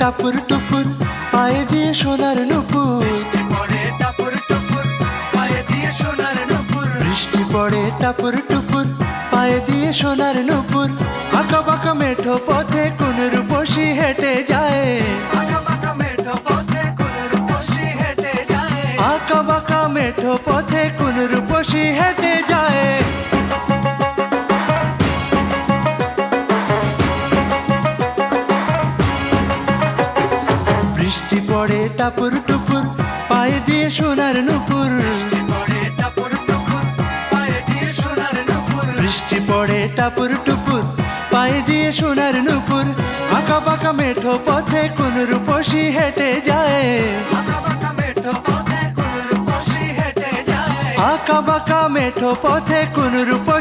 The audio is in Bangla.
টাপুর টুপুর পায়ে দিয়ে সোনার নুপুর, বৃষ্টি পড়ে টাপুর টুপুর পায়ে দিয়ে সোনার নুপুর। আঁকা বাঁকা মেঠো পথে কোন রূপসী হেঁটে যায়, আঁকা বাঁকা মেঠো পথে কোন রূপসী হেঁটে যায়। বৃষ্টি পড়ে টাপুর টুপুর পায়ে দিয়ে সোনার নুপুর, বৃষ্টি পড়ে টাপুর টুপুর পায়ে দিয়ে সোনার নুপুর। আঁকা বাঁকা মেঠো পথে কোন রূপসী হেঁটে যায়, আঁকা বাঁকা মেঠো পথে কোন রূপসী